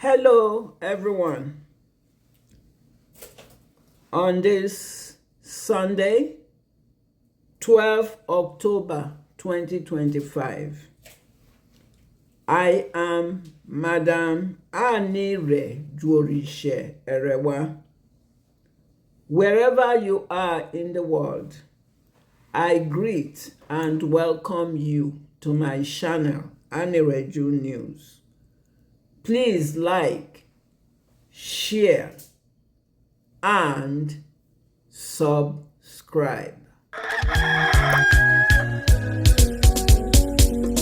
Hello, everyone. On this Sunday, 12 October 2025, I am Madam Anireju Erewa. Wherever you are in the world, I greet and welcome you to my channel, Anireju News. Please like, share, and subscribe.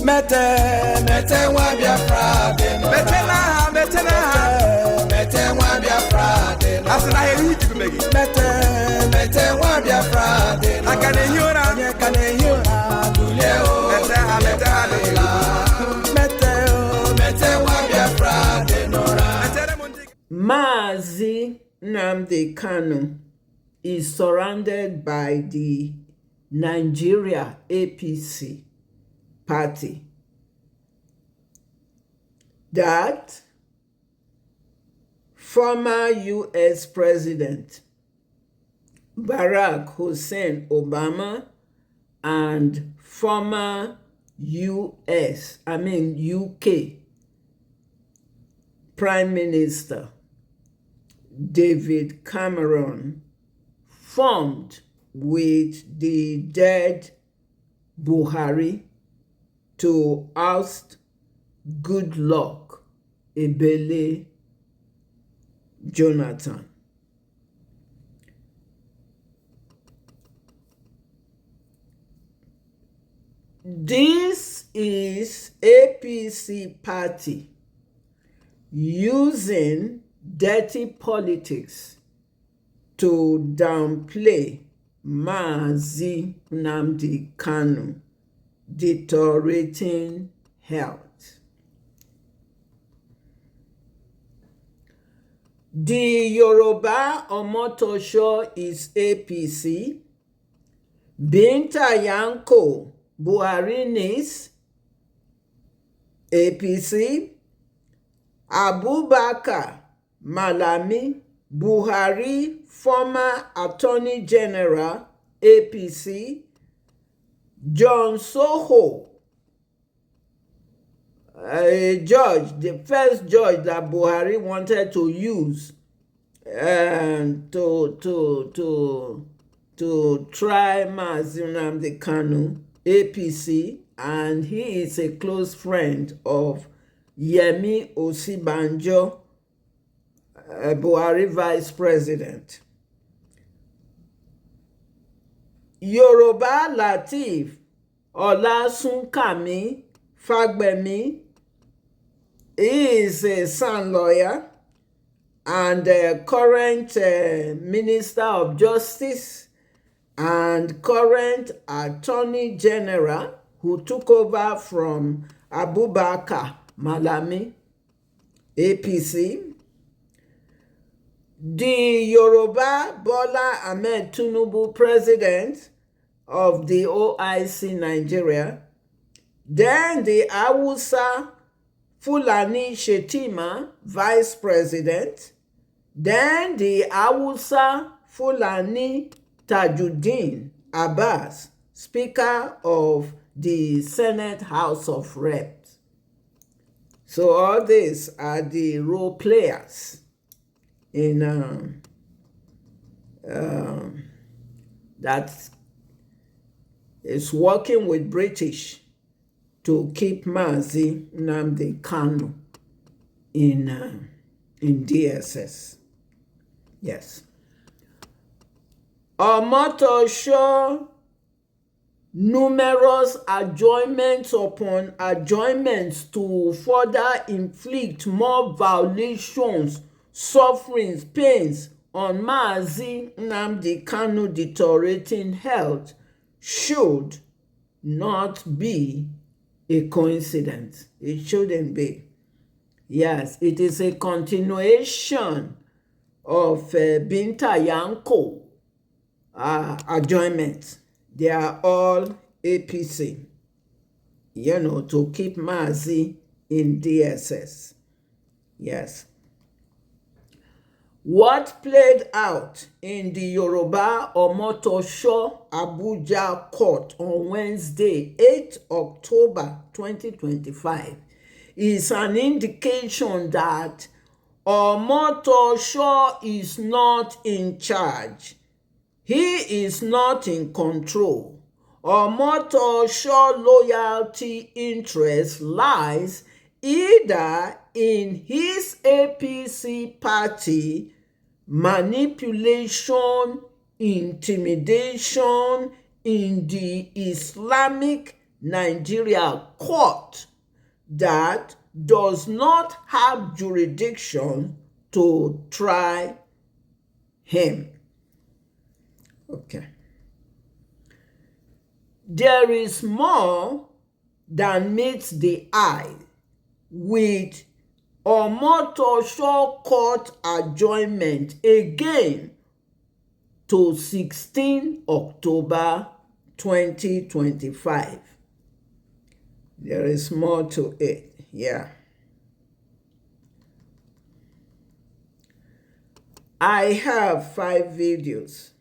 Mete wa Biafra de no. Mete wa Biafra de no. Asina he hit me. Mete wa Biafra de no. Akane hiora. Dule o. Mete wa Biafra de no. Mazi Nnamdi Kanu is surrounded by the Nigeria APC party that former US President Barack Hussein Obama and former UK Prime Minister David Cameron formed with the dead Buhari to oust Goodluck Ebele Jonathan. This is APC party using dirty politics to downplay Mazi Nnamdi Kanu deteriorating health. The Yoruba Omotosho is APC. Binta Yanko Buhari's APC. Abubakar Malami Buhari, former Attorney General, APC. John Soho, a judge, the first judge that Buhari wanted to use to try Mazi Nnamdi Kanu, APC, and he is a close friend of Yemi Osibanjo, Buhari Vice President. Yoruba Lateef Olasunkami Fagbemi is a son lawyer and current Minister of Justice and current Attorney General who took over from Abubakar Malami, APC. The Yoruba Bola Ahmed Tinubu, president of the OIC Nigeria. Then the Hausa Fulani Shetima, vice president. Then the Hausa Fulani Tajuddin Abbas, speaker of the Senate House of Reps. So all these are the role players in that is working with British to keep Mazi Nnamdi Kanu in DSS. Yes. Omotosho, numerous adjournments upon adjournments to further inflict more violations, sufferings, pains on Mazi Nnamdi Kanu deteriorating health should not be a coincidence. It shouldn't be. Yes, it is a continuation of Binta Yanko adjournments. They are all APC, to keep Mazi in DSS. Yes. What played out in the Yoruba Omotosho Abuja court on Wednesday, 8 October 2025, is an indication that Omotosho is not in charge. He is not in control. Omotosho loyalty interest lies either in his APC party, manipulation, intimidation in the Islamic Nigeria court that does not have jurisdiction to try him. Okay. There is more than meets the eye with Omotosho court adjournment again to 16 October 2025. There is more to it, yeah. I have 5 videos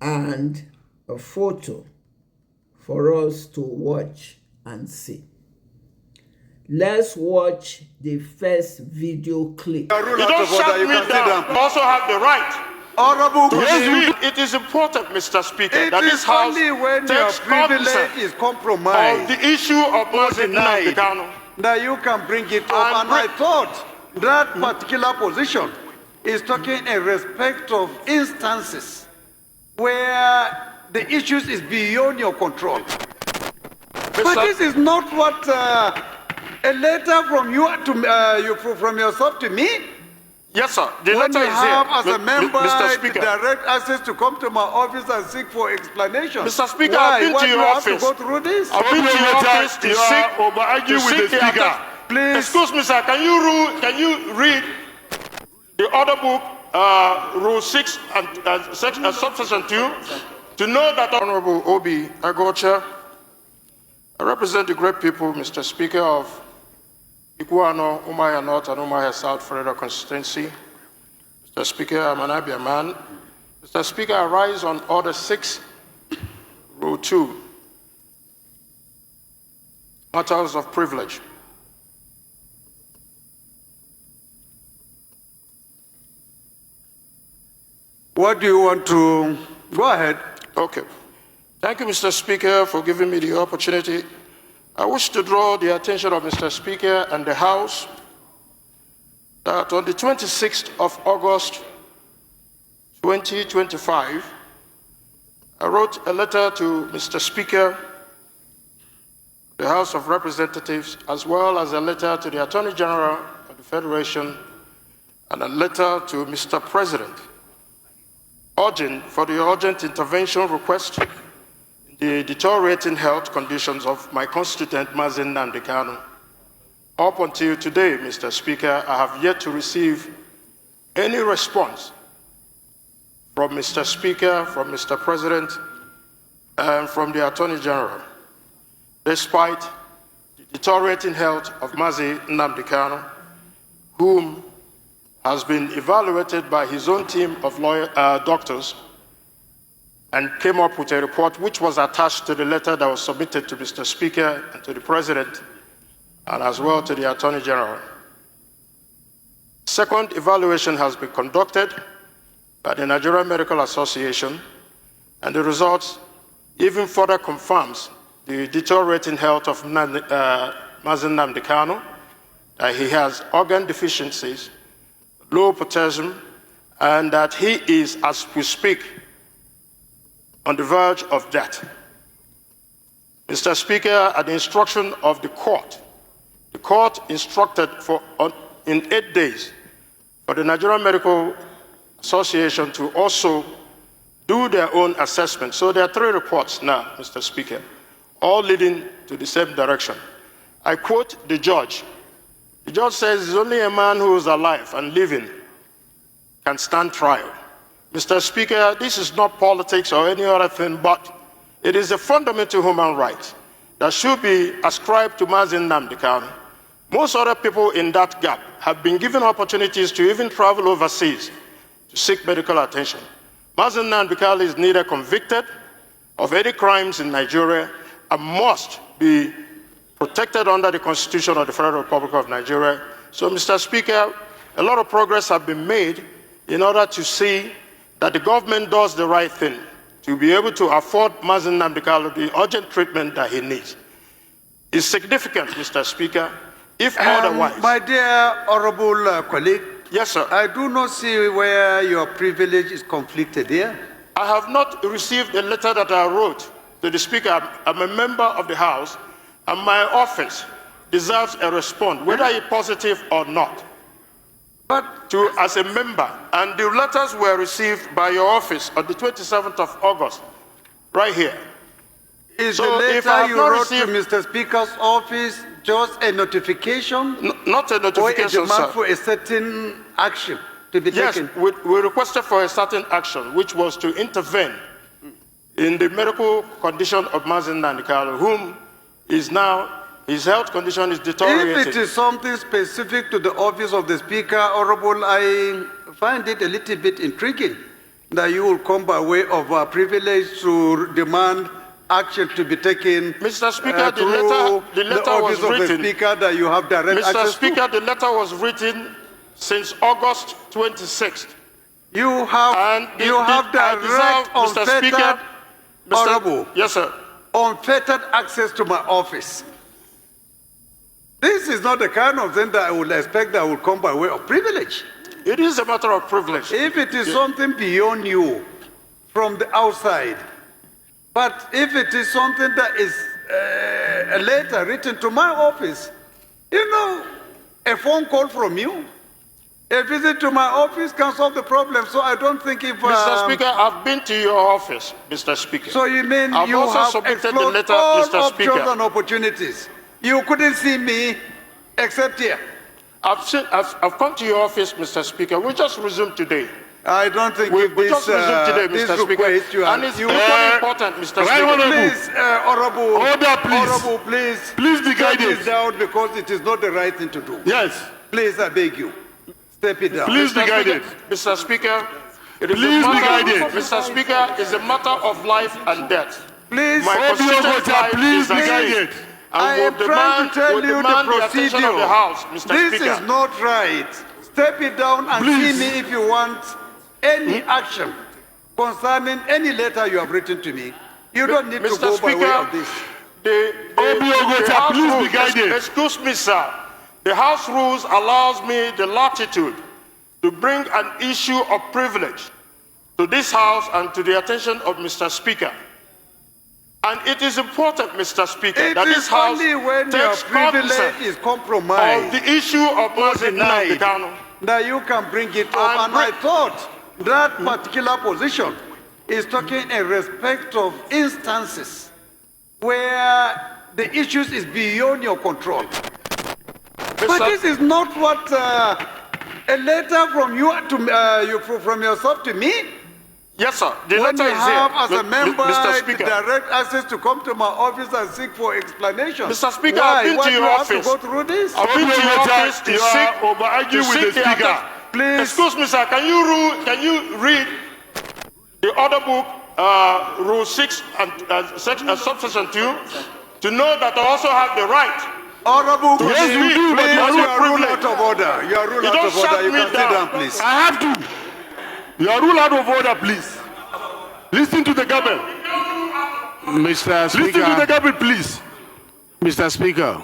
and a photo for us to watch and see. Let's watch the first video clip. You don't shut me down. You also have the right. Honorable, It is important, Mr. Speaker, it that is this House only when your takes privilege cognizance is compromised of the issue of Mazi Nnamdi Kanu. that you can bring it up. And I thought that particular position is talking in respect of instances where the issues is beyond your control. But this is not what a letter from you to from yourself to me. Yes, sir. The When letter you is have here, as a member Mr. Speaker. direct access to come to my office and seek for explanation. Mr. Speaker, Why? I've been Why to do your you have office. to go through this? I've been to your office to seek the Speaker. Please. Excuse me, sir. Can you read the order book, Rule 6 and subsection 2, to know that Honorable Obi Agocha, I represent the great people, Mr. Speaker, of Iguano, Umaya North and Umaya South Florida constituency. Mr. Speaker, I'm an Abia man. Mr. Speaker, I rise on Order 6, Rule 2, matters of privilege. What do you want to... Go ahead. Okay. Thank you, Mr. Speaker, for giving me the opportunity. I wish to draw the attention of Mr. Speaker and the House that on the 26th of August 2025, I wrote a letter to Mr. Speaker, the House of Representatives, as well as a letter to the Attorney General of the Federation and a letter to Mr. President, urging for the urgent intervention request the deteriorating health conditions of my constituent, Mazi Nnamdi Kanu. Up until today, Mr. Speaker, I have yet to receive any response from Mr. Speaker, from Mr. President, and from the Attorney General, despite the deteriorating health of Mazi Nnamdi Kanu, whom has been evaluated by his own team of doctors and came up with a report which was attached to the letter that was submitted to Mr. Speaker and to the President and as well to the Attorney General. Second evaluation has been conducted by the Nigerian Medical Association, and the results even further confirms the deteriorating health of Mazi Nnamdi Kanu, that he has organ deficiencies, low potassium, and that he is, as we speak, on the verge of death. Mr. Speaker, at the instruction of the court instructed in 8 days for the Nigerian Medical Association to also do their own assessment. So there are 3 reports now, Mr. Speaker, all leading to the same direction. I quote the judge. The judge says, "It's only a man who is alive and living can stand trial." Mr. Speaker, this is not politics or any other thing, but it is a fundamental human right that should be ascribed to Mazi Nnamdi Kanu, Most other people in that gap have been given opportunities to even travel overseas to seek medical attention. Mazi Nnamdi Kanu is neither convicted of any crimes in Nigeria and must be protected under the Constitution of the Federal Republic of Nigeria. So, Mr. Speaker, a lot of progress has been made in order to see that the government does the right thing to be able to afford Mazi Nnamdi Kanu the urgent treatment that he needs. It's significant, Mr. Speaker, if otherwise. My dear honorable colleague, yes, sir. I do not see where your privilege is conflicted here. I have not received a letter that I wrote to the Speaker. I'm a member of the House, and my office deserves a response, whether it's positive or not. But as a member, and the letters were received by your office on the 27th of August, right here. Is the letter you wrote to Mr. Speaker's office just a notification? Not a notification, or a demand for a certain action to be taken? Yes, we requested for a certain action, which was to intervene in the medical condition of Mazi Nnamdi Kanu, whom is now, his health condition is deteriorating. If it is something specific to the office of the Speaker, Honorable, I find it a little bit intriguing that you will come by way of a privilege to demand action to be taken. Mr. Speaker, the letter was written. Of the Speaker that you have direct access Mr. Speaker, the letter was written since August 26th. You have direct, unfettered, Honorable. Yes, sir. Unfettered access to my office. This is not the kind of thing that I would expect that will come by way of privilege. It is a matter of privilege. If it is something beyond you, from the outside, but if it is something that is a letter written to my office, you know, a phone call from you, a visit to my office can solve the problem. So I don't think if... Mr. Speaker, I've been to your office, Mr. Speaker. So you mean I've you also have submitted the explored letter, all Mr. options Speaker. and opportunities. You couldn't see me except here. I've come to your office, Mr. Speaker. We just resumed today. I don't think we just resumed today, Mr. Speaker. And it's equally important, Mr. Speaker. Please, Honorable. Order, please. Honorable, please. Please be guided. Step it down because it is not the right thing to do. Yes. Please, I beg you. Step it down. Please be guided. Mr. Speaker, it is please be guided. Mr. Speaker, it's a matter of life and death. Please, my constituent please be guided. I am trying to tell you the procedure. Of the House, Mr. This Speaker. is not right. Step it down and please. see me if you want any action concerning any letter you have written to me. You don't need Mr. to go Speaker, by way of this. The House please rules, be guided. Excuse me, sir. The House rules allows me the latitude to bring an issue of privilege to this House and to the attention of Mr. Speaker. And it is important, Mr. Speaker, that this House only when your takes privilege is compromised of the issue of Mazi Nnamdi Kanu that you can bring it up. And I thought that particular position is talking in respect of instances where the issues is beyond your control. But this is not what a letter from you to from yourself to me. Yes, sir. The when letter you is have, here. as a member, Mr. Speaker. direct access to come to my office and seek for explanation. Mr. Speaker, Why? I've been to your Why office. do you have to go through this? I've been to your office to seek the Speaker. Please. Excuse me, sir. Can you read the order book, Rule 6 and subsection 2, to know that I also have the right? Honorable, yes, you do, but please, you are ruled out of order. You are ruled out of order. You can sit down, please. I have to. You are ruled out of order, please. Listen to the government. Mr. Speaker. Listen to the government, please. Mr. Speaker.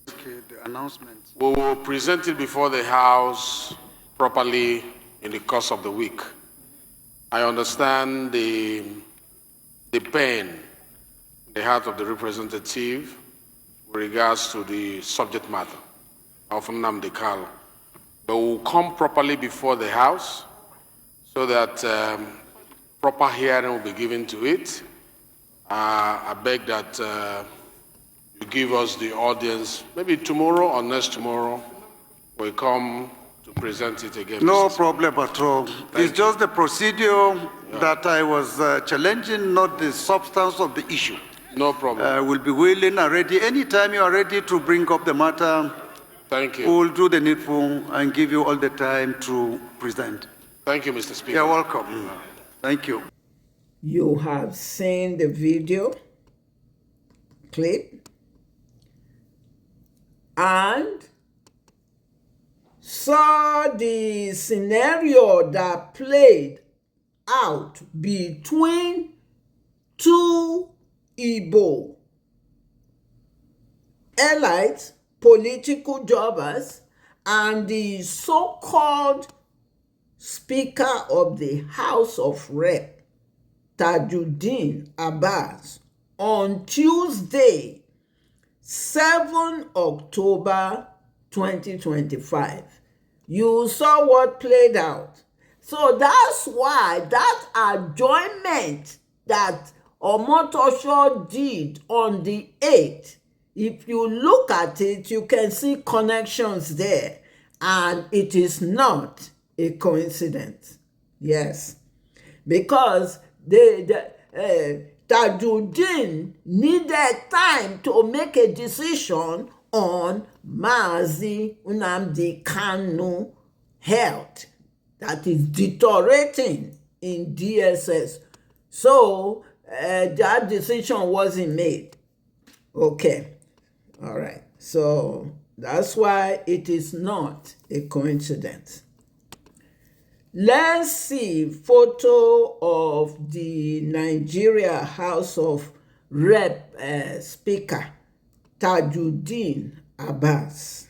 Okay, the announcement. We will present it before the House properly in the course of the week. I understand the pain in the heart of the representative with regards to the subject matter of Nnamdi Kanu. But we will come properly before the House so that proper hearing will be given to it. I beg that you give us the audience, maybe tomorrow or next tomorrow, we'll come to present it again. No problem at all. It's just the procedure that I was challenging, not the substance of the issue. No problem. We'll be willing and ready. Anytime you are ready to bring up the matter, Thank you. we'll do the needful and give you all the time to present. Thank you, Mr. Speaker. You're welcome. Thank you. You have seen the video clip and saw the scenario that played out between two Igbo elites, political jobbers, and the so-called Speaker of the House of Rep, Tajuddin Abbas, on Tuesday, 7 October 2025. You saw what played out. So that's why that adjournment that Omotosho did on the 8th, if you look at it, you can see connections there, and it is not a coincidence. Yes, because Tajuddin needed time to make a decision on Mazi Nnamdi Kanu health that is deteriorating in DSS. So that decision wasn't made. Okay. All right. So that's why it is not a coincidence. Let's see photo of the Nigeria House of Rep Speaker Tajuddin Abbas.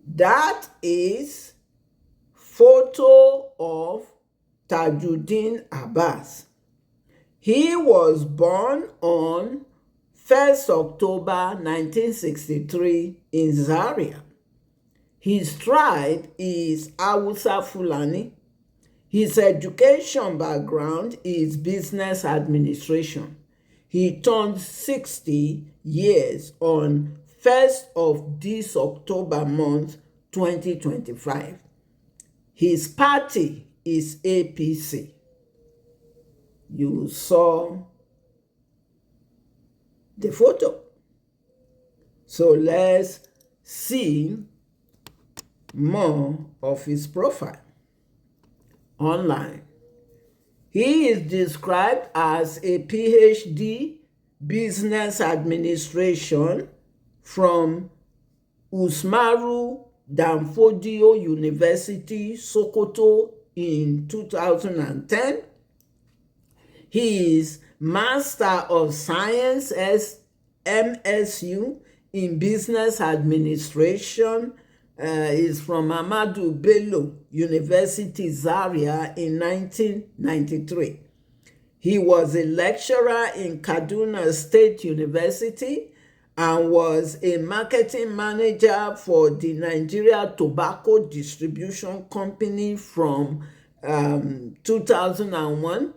That is photo of Tajuddin Abbas. He was born on 1st October 1963 in Zaria. His tribe is Hausa Fulani. His education background is business administration. He turned 60 years on 1st of this October month, 2025. His party is APC. You saw the photo. So let's see more of his profile online. He is described as a PhD business administration from Usmaru Danfodio University, Sokoto in 2010. He is Master of Science MSU in Business Administration. Is from Ahmadu Bello University, Zaria in 1993. He was a lecturer in Kaduna State University and was a marketing manager for the Nigeria Tobacco Distribution Company from 2001.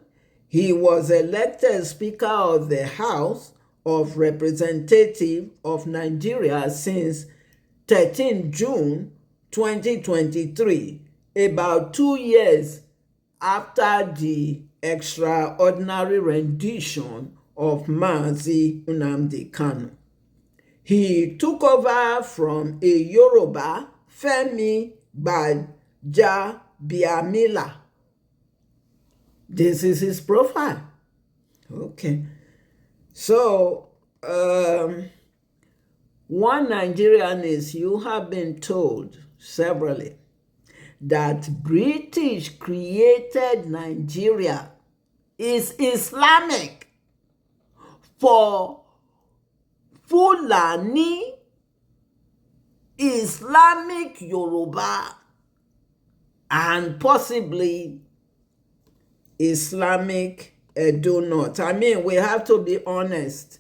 He was elected Speaker of the House of Representatives of Nigeria since 13 June 2023, about 2 years after the extraordinary rendition of Mazi Nnamdi Kanu. He took over from a Yoruba, Femi Gbajabiamila. This is his profile. Okay. So, one Nigerian is, you have been told severally that British created Nigeria is Islamic for Fulani, Islamic Yoruba, and possibly Islamic Edo North. I mean, we have to be honest.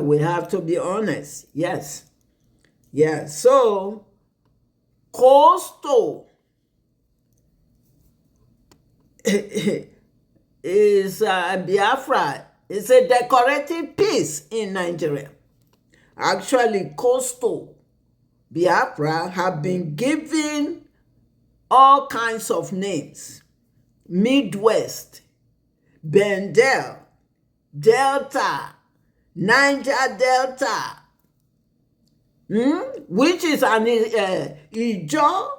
We have to be honest. Yes. Yeah. So, coastal is Biafra. It's a decorative piece in Nigeria. Actually, coastal Biafra have been given all kinds of names. Midwest, Bendel, Delta, Niger Delta, which is an Ijo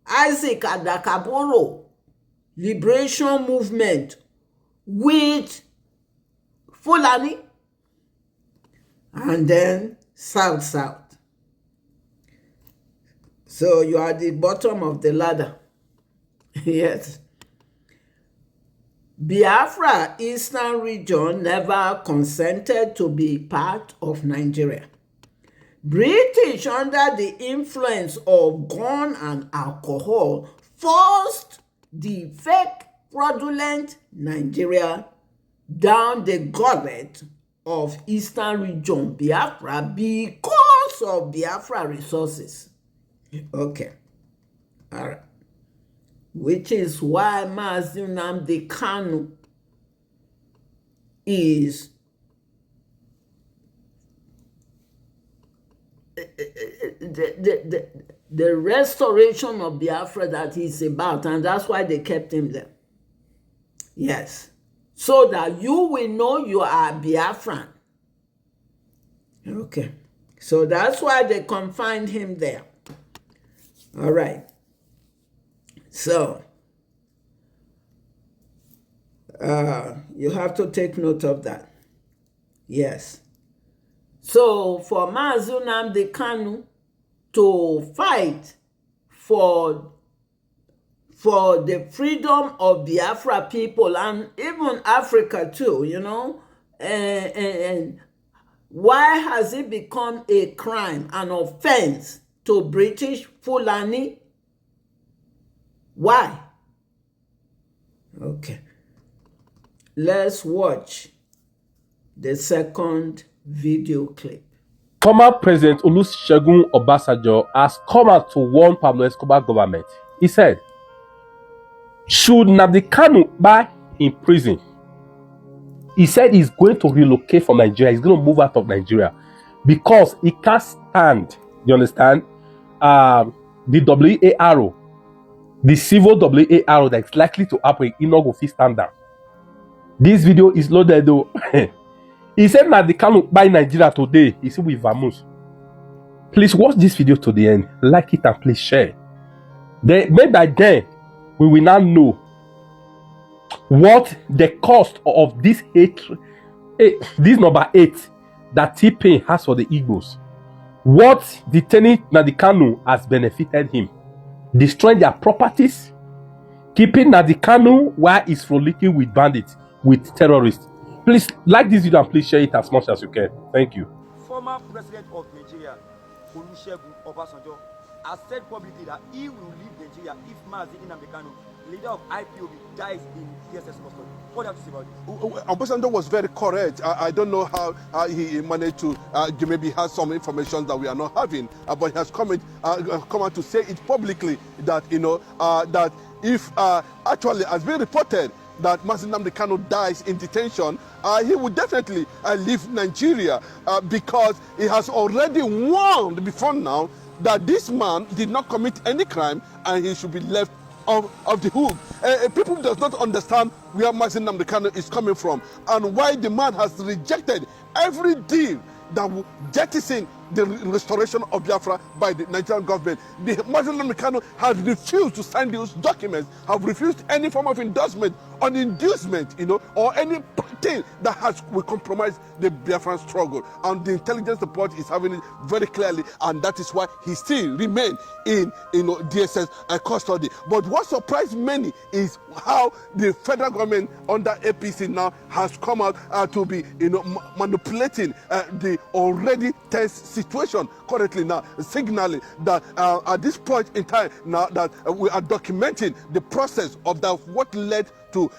Isaac Adakaboro liberation movement with Fulani, and then South. So you are at the bottom of the ladder. Yes. Biafra Eastern region never consented to be part of Nigeria. British, under the influence of gun and alcohol, forced the fake fraudulent Nigeria down the gullet of Eastern region Biafra because of Biafra resources. Okay. All right. Which is why Mazi Nnamdi Kanu is the restoration of Biafra that he's about, and that's why they kept him there. Yes. So that you will know you are Biafran. Okay. So that's why they confined him there. All right. So, you have to take note of that. Yes. So, for Mazi Nnamdi Kanu to fight for the freedom of Biafra people and even Africa too, and why has it become a crime, an offense to British Fulani? Why? Okay. Let's watch the second video clip. Former President Olusegun Obasanjo has come out to warn Pablo Escobar government. He said, should Nnamdi Kanu die in prison, he said he's going to relocate from Nigeria. He's going to move out of Nigeria because he can't stand, you understand, the WARO, the civil WARO that is likely to happen in Ogofi standard. This video is loaded though. He said Nnamdi Kanu by Nigeria today. He said with Vamus. Please watch this video to the end. Like it and please share. Then, maybe by then we will now know what the cost of this this number 8 that T-Pain has for the Igbos. What detaining Nnamdi Kanu has benefited him. Destroying their properties, keeping Nnamdi Kanu while he's frolicking with bandits, with terrorists. Please like this video and please share it as much as you can. Thank you. Former President of Nigeria, Olusegun Obasanjo, has said publicly that he will leave Nigeria if Mazi Nnamdi Kanu, leader of IPOB, dies in DSS custody. What do you have to say about this? Obasanjo was very correct. I don't know how he managed to maybe has some information that we are not having, but he has come out to say it publicly that that if actually has been reported that Mazi Nnamdi Kanu dies in detention, he would definitely leave Nigeria because he has already warned before now that this man did not commit any crime and he should be left of the hook. People does not understand where Mazi Nnamdi Kanu is coming from and why the man has rejected every deal that will jettison the restoration of Biafra by the Nigerian government. The Mazi Nnamdi Kanu has refused to sign those documents, have refused any form of endorsement on inducement, or anything that will compromise the Biafran struggle. And the intelligence report is having it very clearly, and that is why he still remains in DSS custody. But what surprised many is how the federal government under APC now has come out to be manipulating the already tense situation currently now, signaling that at this point in time now that we are documenting the process of what led to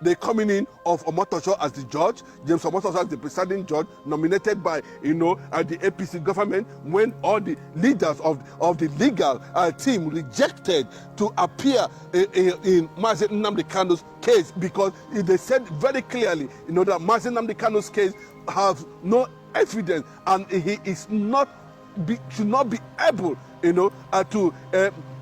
the coming in of Omotosho as the judge, James Omotosho as the presiding judge, nominated by the APC government, when all the leaders of the legal team rejected to appear in Mazi Nnamdi Kanu's case because they said very clearly that Mazi Nnamdi Kanu's case has no evidence and he is should not be able to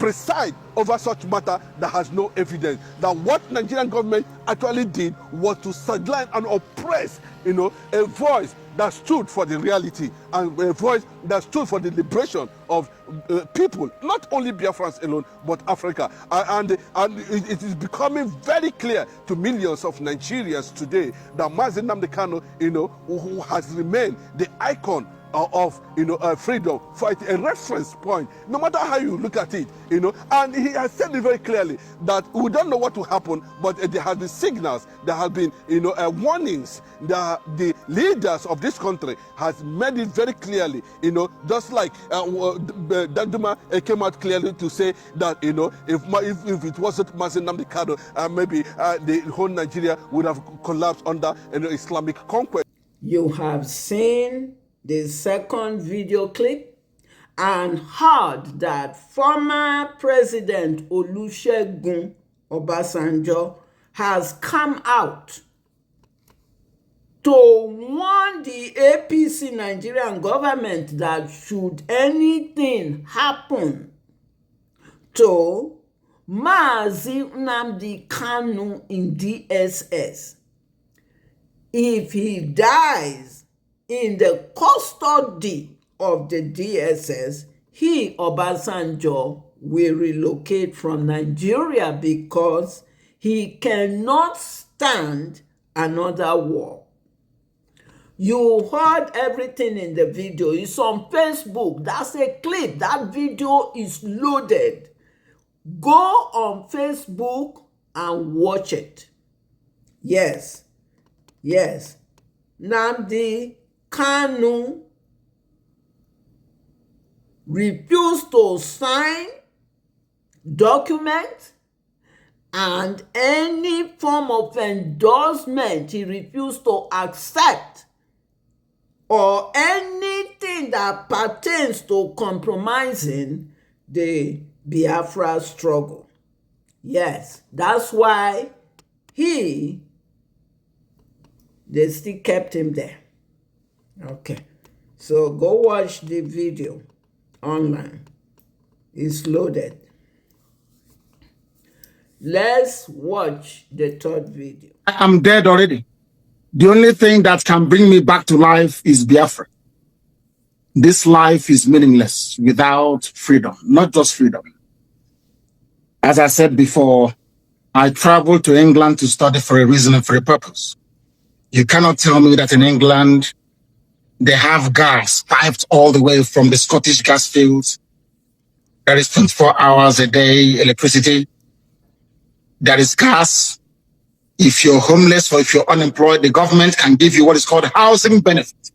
preside over such matter that has no evidence. That what Nigerian government actually did was to sideline and oppress, a voice that stood for the reality and a voice that stood for the liberation of people, not only Biafrans alone, but Africa. And it is becoming very clear to millions of Nigerians today that Mazi Nnamdi Kanu, who has remained the icon of freedom, fighting a reference point, no matter how you look at it, and he has said it very clearly that we don't know what will happen, but there have been signals, there have been warnings that the leaders of this country has made it very clearly, just like Danduma came out clearly to say that if it wasn't Mazi Nnamdi Kanu, maybe the whole Nigeria would have collapsed under Islamic conquest. You have seen the second video clip and heard that former President Olusegun Obasanjo has come out to warn the APC Nigerian government that should anything happen to Mazi Nnamdi Kanu in DSS, if he dies in the custody of the DSS, he, Obasanjo, will relocate from Nigeria because he cannot stand another war. You heard everything in the video. It's on Facebook. That's a clip. That video is loaded. Go on Facebook and watch it. Yes. Nnamdi Kanu refused to sign documents and any form of endorsement he refused to accept, or anything that pertains to compromising the Biafra struggle. Yes, that's why they still kept him there. Okay, so go watch the video online. It's loaded. Let's watch the third video. I'm dead already. The only thing that can bring me back to life is Biafra. This life is meaningless without freedom, not just freedom. As I said before, I traveled to England to study for a reason and for a purpose. You cannot tell me that in England, they have gas piped all the way from the Scottish gas fields. There is 24 hours a day electricity. There is gas. If you're homeless or if you're unemployed, the government can give you what is called housing benefit.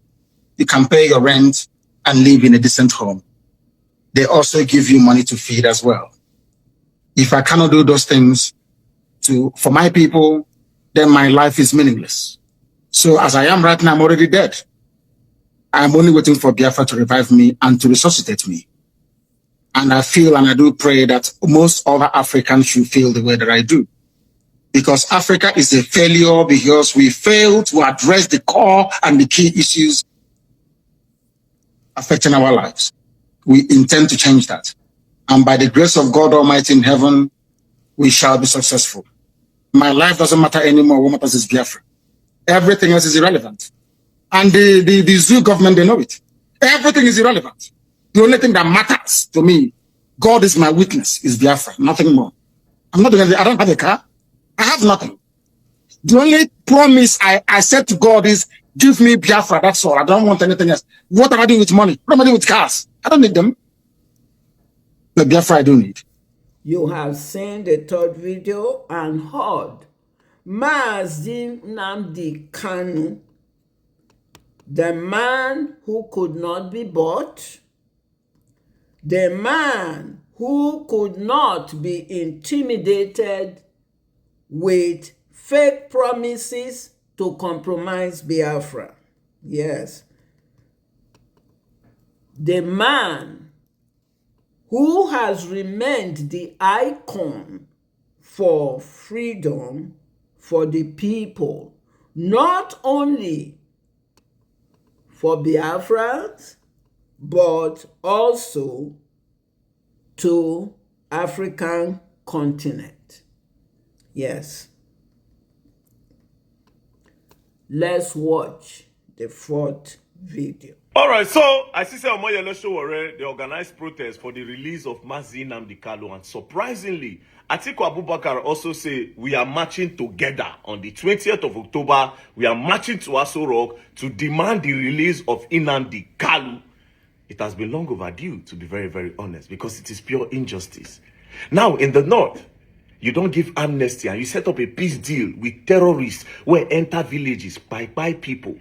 You can pay your rent and live in a decent home. They also give you money to feed as well. If I cannot do those things for my people, then my life is meaningless. So as I am right now, I'm already dead. I'm only waiting for Biafra to revive me and to resuscitate me. And I feel and I do pray that most other Africans should feel the way that I do. Because Africa is a failure because we fail to address the core and the key issues affecting our lives. We intend to change that. And by the grace of God Almighty in heaven, we shall be successful. My life doesn't matter anymore. What matters is Biafra. Everything else is irrelevant. And the zoo government, they know it. Everything is irrelevant. The only thing that matters to me, God is my witness, is Biafra, nothing more. I'm not doing anything. I don't have a car. I have nothing. The only promise I said to God is, give me Biafra, that's all. I don't want anything else. What am I doing with money? What am I doing with cars? I don't need them. The Biafra I do need. You have seen the third video and heard Mazi Nnamdi Kanu, the man who could not be bought, the man who could not be intimidated with fake promises to compromise Biafra. Yes. The man who has remained the icon for freedom for the people, not only for Biafrans, but also to African continent. Yes. Let's watch the fourth video. All right, so I see say Omoyele Sowore, they organized protest for the release of Mazi Nnamdi Kanu, and surprisingly, Atiku Abubakar also say we are marching together on the 20th of October. We are marching to Aso Rock to demand the release of Nnamdi Kanu. It has been long overdue, to be very, very honest, because it is pure injustice. Now, in the north, you don't give amnesty and you set up a peace deal with terrorists who enter villages by people.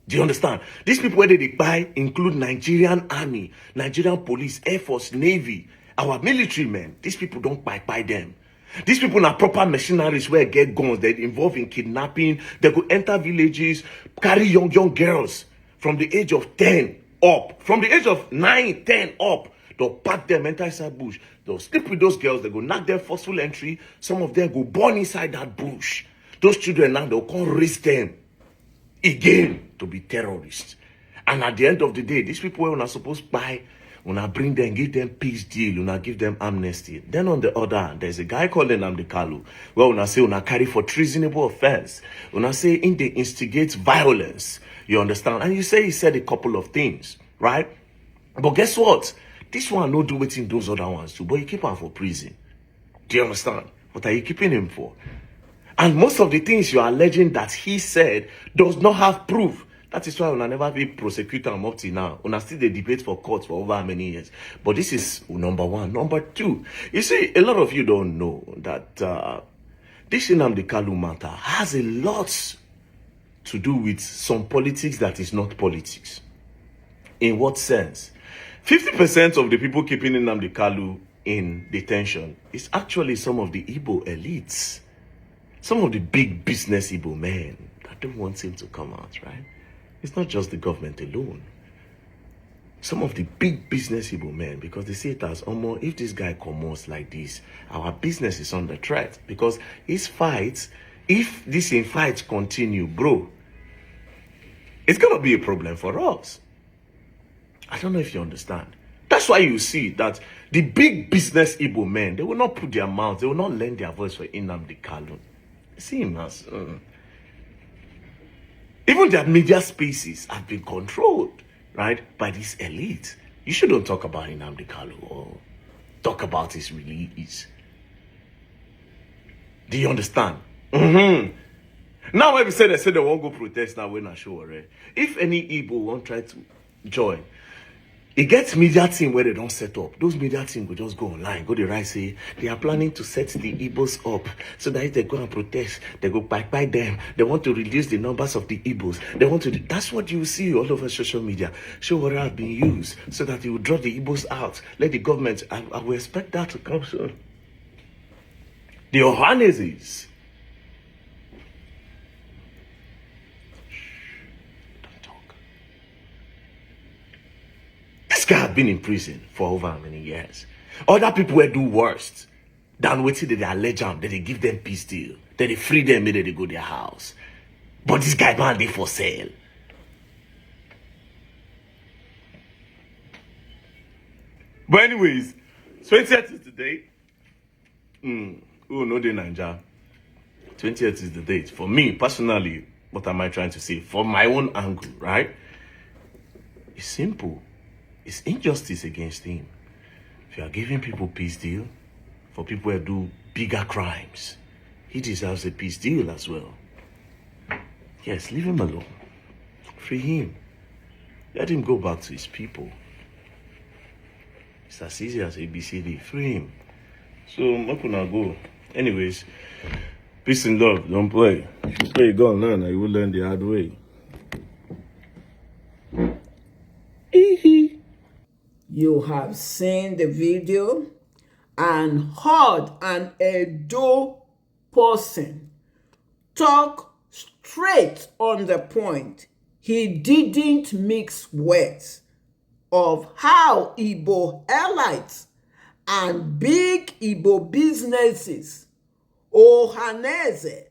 Do you understand? These people where they buy include Nigerian army, Nigerian police, Air Force, Navy, our military men. These people don't buy them. These people are proper mercenaries where get guns. They're involved in kidnapping. They go enter villages, carry young girls from the age of 10 up. From the age of 9, 10 up. They'll pack them, enter inside bush. They'll sleep with those girls. They go knock them forceful entry. Some of them go born inside that bush. Those children now, they'll come raise them again to be terrorists. And at the end of the day, these people were not supposed to buy, when I bring them, give them peace deal, when I give them amnesty. Then on the other hand, there's a guy called Nnamdi Kanu. Well, when I say when I carry for treasonable offense, when I say in they instigate violence, you understand? And you say he said a couple of things, right? But guess what? This one no do waiting those other ones too, but you keep him for prison. Do you understand? What are you keeping him for? And most of the things you are alleging that he said does not have proof. That is why we never be prosecutor up till now. We still the debate for court for over many years. But this is number one. Number two, you see, a lot of you don't know that this Nnamdi Kanu matter has a lot to do with some politics that is not politics. In what sense? 50% of the people keeping Nnamdi Kanu in detention is actually some of the Igbo elites. Some of the big business Igbo men that don't want him to come out, right? It's not just the government alone. Some of the big business Igbo men, because they see it as, if this guy comes like this, our business is under threat. Because his fights, if this in fights continue, bro, it's going to be a problem for us. I don't know if you understand. That's why you see that the big business Igbo men, they will not put their mouths, they will not lend their voice for Nnamdi Kanu. See him as... even their media spaces have been controlled, right, by this elite. You shouldn't talk about Nnamdi Kanu or talk about his release. Do you understand? Now when we say they won't go protest now, we're not sure. Right? If any Igbo won't try to join, it gets media team where they don't set up. Those media team will just go online, go to right, say they are planning to set the Igbos up so that if they go and protest, they go by them. They want to reduce the numbers of the Igbos. They want to. That's what you see all over social media. Show what have been used so that you will draw the Igbos out. Let the government. I will expect that to come soon. The Ohaneses. This guy has been in prison for over how many years? Other people will do worse than waiting that they allege them, that they give them peace deal, that they free them, maybe they go to their house. But this guy man, they for sale. But anyways, 20th is the date. Oh, no, the Nigeria. 20th is the date. For me, personally, what am I trying to say? From my own angle, right? It's simple. It's injustice against him. If you are giving people peace deal, for people who do bigger crimes, he deserves a peace deal as well. Yes, leave him alone. Free him. Let him go back to his people. It's as easy as ABCD. Free him. So, I'm not gonna go. Anyways, peace and love. Don't play. If you play, go and learn. You will learn the hard way. You have seen the video and heard an Edo person talk straight on the point. He didn't mix words of how Igbo elites and big Igbo businesses, Ohaneze,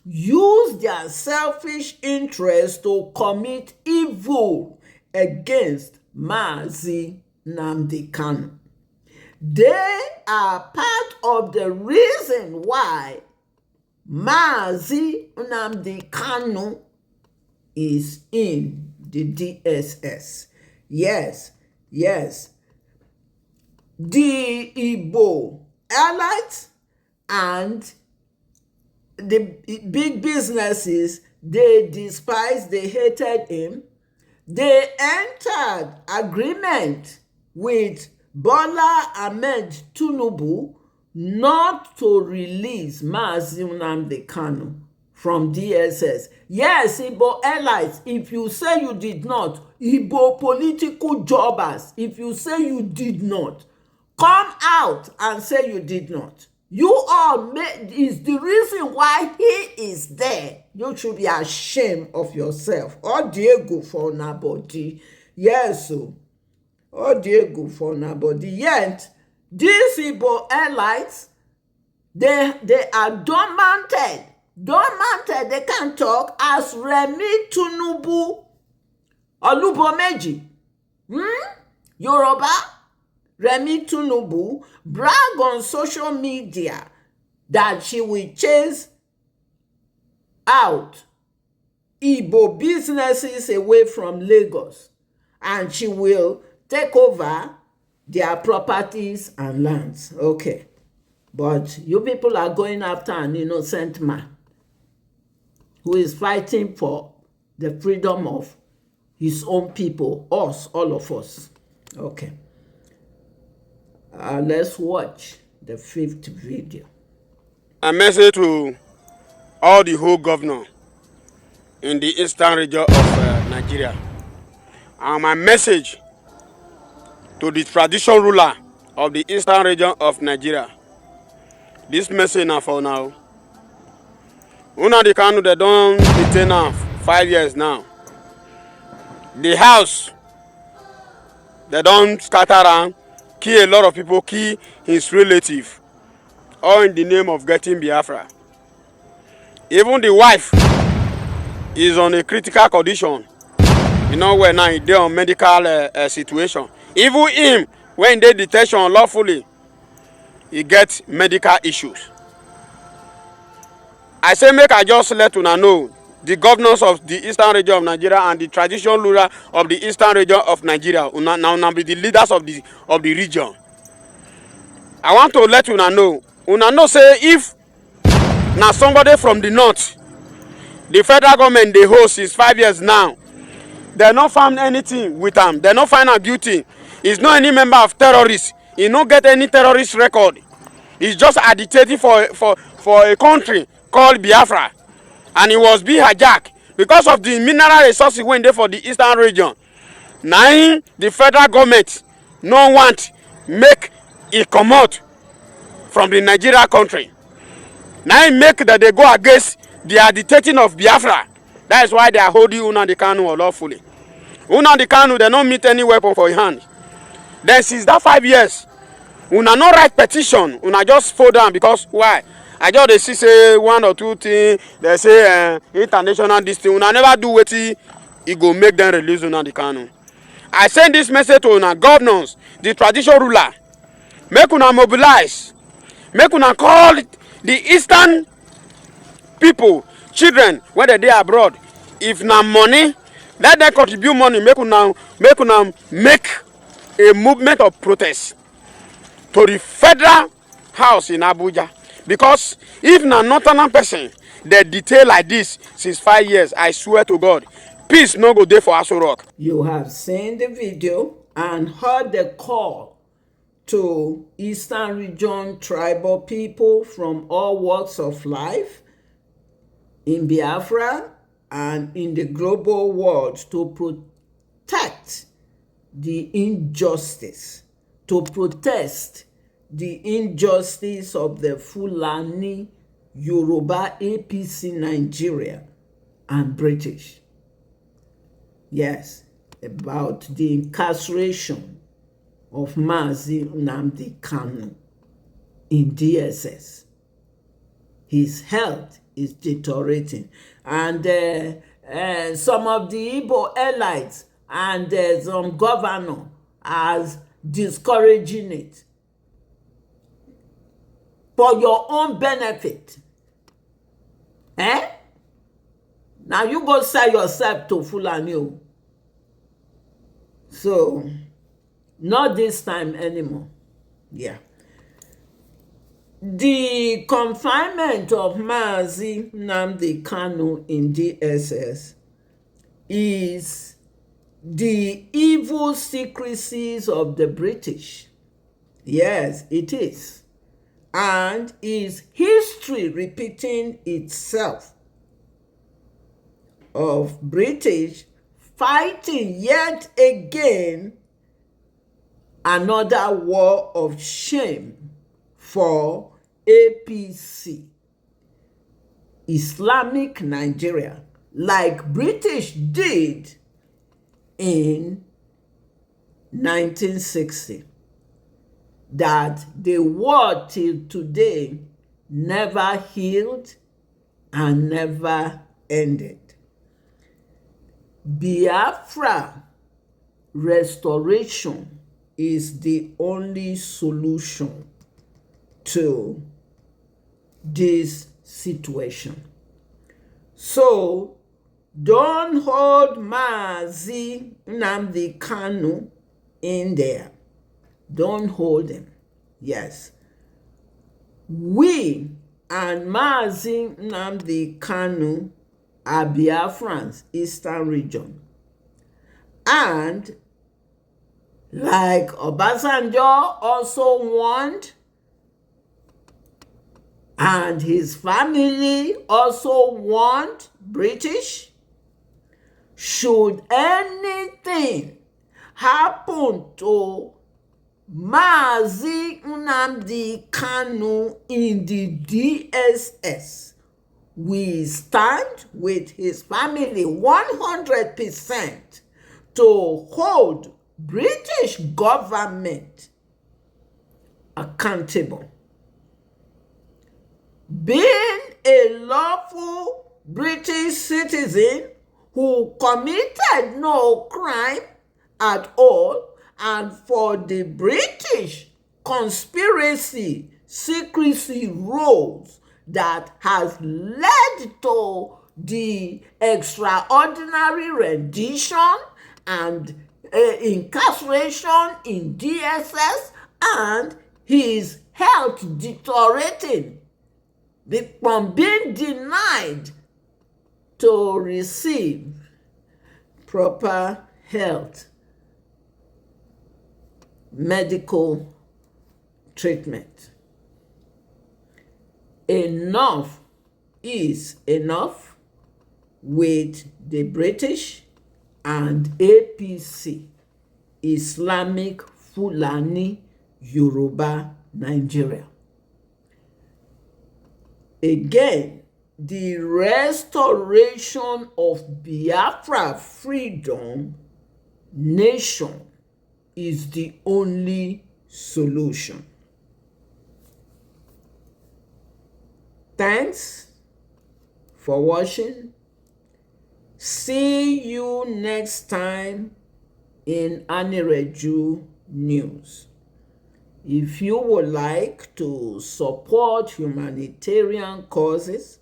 use their selfish interest to commit evil against Mazi Nnamdi Kanu. They are part of the reason why Mazi Nnamdi Kanu is in the DSS. Yes, yes. The Igbo elites and the big businesses, they despised, they hated him. They entered agreement with Bola Ahmed Tinubu not to release Mazi Nnamdi Kanu from DSS. Yes, Igbo elites, if you say you did not, Igbo political jobbers, if you say you did not, come out and say you did not. You all is the reason why he is there. You should be ashamed of yourself. All Diego for nobody. Yes, so. All Diego for nobody. Yet, these Igbo elites, they are dormanted. Dormanted, they can't talk as Remi Tinubu Olubomeji. Yoruba Remi Tinubu brag on social media that she will chase out Igbo businesses away from Lagos and she will take over their properties and lands. Okay. But you people are going after an innocent man who is fighting for the freedom of his own people, us, all of us. Okay. Let's watch the 5th video. A message to all the whole governor in the eastern region of Nigeria. And my message to the traditional ruler of the eastern region of Nigeria. This message now for now. Nnamdi Kanu, they don't detain now 5 years now. The house, they don't scatter around, kill a lot of people, kill his relative, all in the name of getting Biafra. Even the wife is on a critical condition. You know where now they're on medical situation. Even him, when they detention lawfully, he gets medical issues. I say make I just let una know the governors of the eastern region of Nigeria and the traditional ruler of the eastern region of Nigeria now be the leaders of the region. I want to let una know say if now somebody from the north, the federal government they host is 5 years now, they not found anything with him, they not find out guilty. He's not any member of terrorists, he not get any terrorist record. He's just agitating for a country called Biafra, and he was being hijacked because of the mineral resources when they for the eastern region. Now the federal government no want make it come out from the Nigeria country. Now make that they go against the agitating of Biafra. That is why they are holding Nnamdi Kanu lawfully. Nnamdi Kanu, they don't meet any weapon for your hand. Then since that 5 years, una no write petition, una just fall down because why? I just they see say one or two things, they say international this thing, una never do wetin it go make them release Nnamdi Kanu. I send this message to una governors, the traditional ruler, make una mobilize, make una call the eastern people, children, when they are abroad. If na money, let them contribute money, make una make a movement of protest to the federal house in Abuja. Because if na northern person they detail like this since 5 years, I swear to God, peace no go there for Aso Rock. You have seen the video and heard the call to Eastern Region tribal people from all walks of life in Biafra and in the global world to protect the injustice, to protest the injustice of the Fulani, Yoruba, APC, Nigeria, and British. Yes, about the incarceration of Mazi Nnamdi Kanu in DSS. His health is deteriorating. And some of the Igbo elites and some governor are discouraging it. for your own benefit. Now you go sell yourself to Fulani o. So, not this time anymore. Yeah. The confinement of Mazi Nnamdi Kanu in DSS is the evil secrecies of the British. Yes, it is. And is history repeating itself of British fighting yet again another war of shame for APC, Islamic Nigeria, like British did in 1960, that the war till today never healed and never ended. Biafra restoration is the only solution to this situation. So don't hold Mazi Nnamdi Kanu in there. Don't hold him. Yes. We and Mazi Nnamdi Kanu are Biafrans, Eastern region. And like Obasanjo also warned, and his family also warned British, should anything happen to Mazi Nnamdi Kanu in the DSS, we stand with his family 100% to hold British government accountable. Being a lawful British citizen who committed no crime at all, and for the British conspiracy secrecy roles that has led to the extraordinary rendition and incarceration in DSS and his health deteriorating from being denied to receive proper health medical treatment. Enough is enough with the British and APC, Islamic Fulani Yoruba Nigeria. Again, the restoration of Biafra freedom nation is the only solution. Thanks for watching. See you next time in Anireju News. If you would like to support humanitarian causes,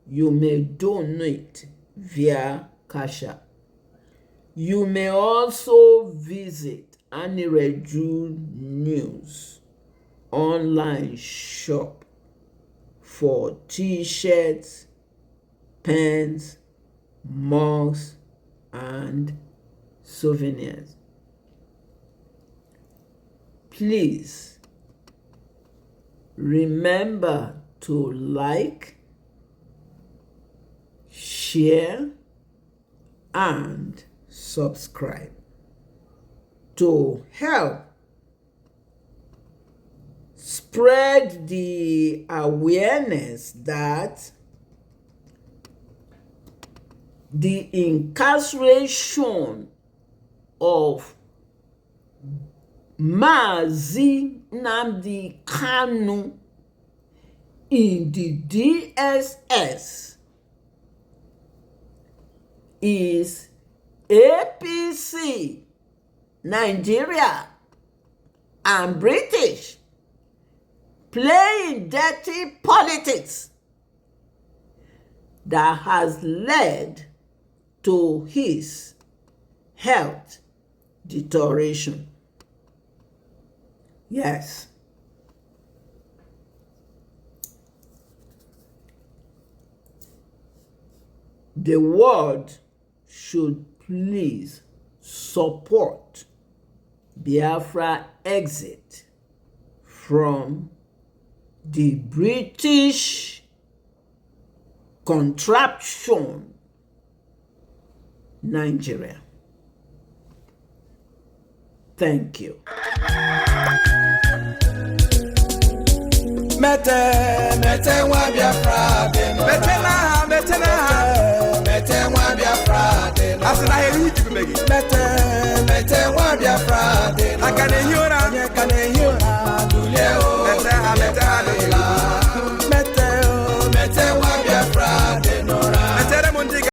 you may donate via Cash App. You may also visit Anireju News online shop for t-shirts, pens, mugs, and souvenirs. Please remember to like, share, and subscribe to help spread the awareness that the incarceration of Mazi Nnamdi Kanu in the DSS is APC, Nigeria, and British playing dirty politics that has led to his health deterioration. Yes. The world should please support Biafra exit from the British contraption Nigeria. Thank you. Mete wa Biafra de no. Mete wa Biafra de no. Asina heri jibu megi. Mete wa Biafra de no. Akane